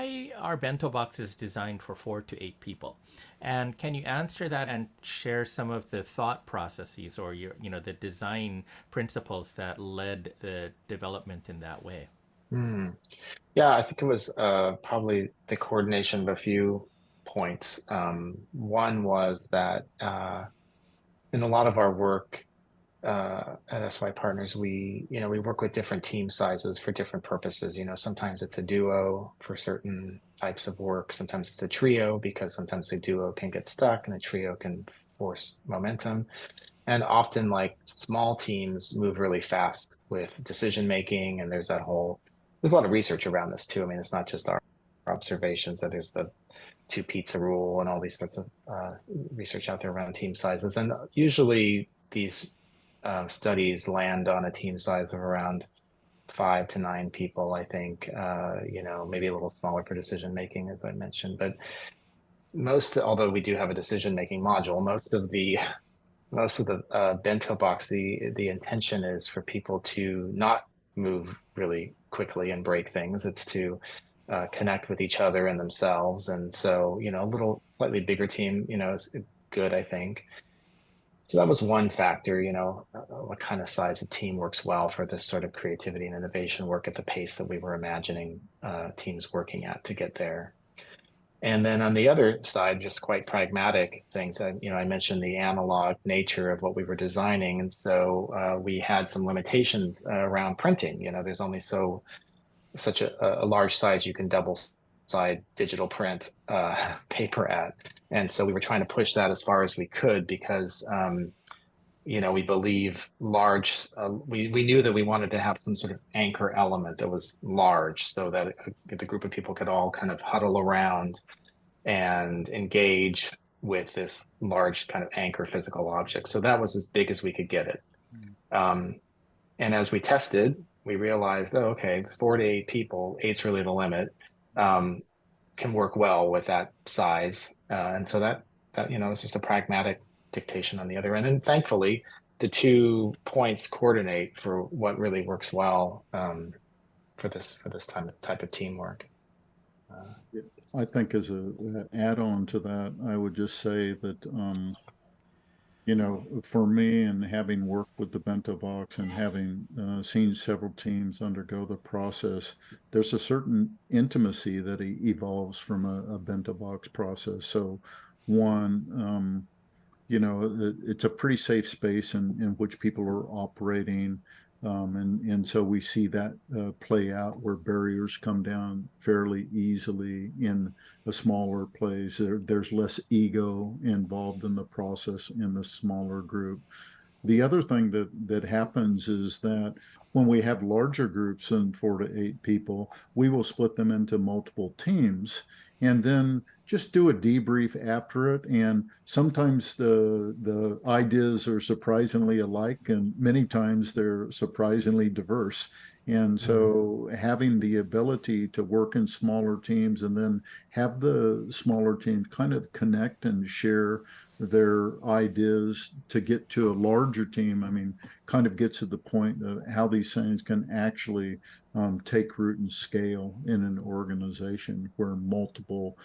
why are bento boxes designed for 4 to 8 people? And can you answer that and share some of the thought processes or the design principles that led the development in that way? Hmm. Yeah, I think it was probably the coordination of a few points. One was that in a lot of our work at SY Partners, we work with different team sizes for different purposes. Sometimes it's a duo for certain types of work. Sometimes it's a trio because sometimes a duo can get stuck and a trio can force momentum. And often, like small teams move really fast with decision making, and there's a lot of research around this too. I mean, it's not just our observations. That there's the two pizza rule and all these sorts of research out there around team sizes. And usually these studies land on a team size of around 5 to 9 people, I think, maybe a little smaller for decision making, as I mentioned. But although we do have a decision making module, most of the bento box, the intention is for people to not move really quickly and break things. It's to connect with each other and themselves. And so, a little slightly bigger team, is good, I think. So that was one factor, what kind of size of team works well for this sort of creativity and innovation work at the pace that we were imagining teams working at to get there. And then on the other side, just quite pragmatic things. I mentioned the analog nature of what we were designing, and so we had some limitations around printing. There's only such a large size you can double side digital print paper at, and so we were trying to push that as far as we could because we believe large. We knew that we wanted to have some sort of anchor element that was large, so that the group of people could all kind of huddle around and engage with this large kind of anchor physical object. So that was as big as we could get it. Um, and as we tested, we realized, oh, okay, 4 to 8 people, eight's really the limit, can work well with that size. And so that it's just a pragmatic dictation on the other end. And thankfully, the 2 points coordinate for what really works well for this type of teamwork. I think as an add-on to that, I would just say that, for me and having worked with the BentoBox and having seen several teams undergo the process, there's a certain intimacy that evolves from a BentoBox process. So one, it's a pretty safe space in which people are operating. And so we see that play out where barriers come down fairly easily in a smaller place. There's less ego involved in the process in the smaller group. The other thing that happens is that when we have larger groups than 4 to 8 people, we will split them into multiple teams and then just do a debrief after it. And sometimes the ideas are surprisingly alike, and many times they're surprisingly diverse. And so having the ability to work in smaller teams and then have the smaller teams kind of connect and share their ideas to get to a larger team, I mean, kind of gets to the point of how these things can actually take root and scale in an organization where multiple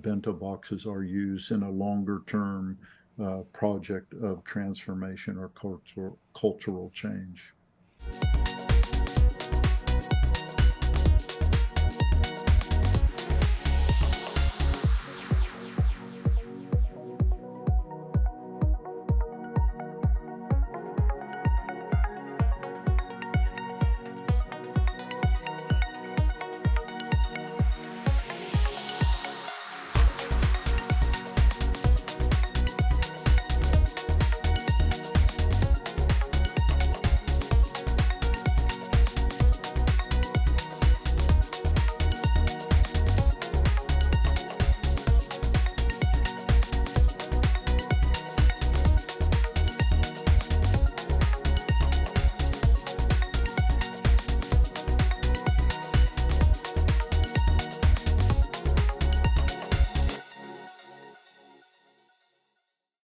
bento boxes are used in a longer term project of transformation or cultural change.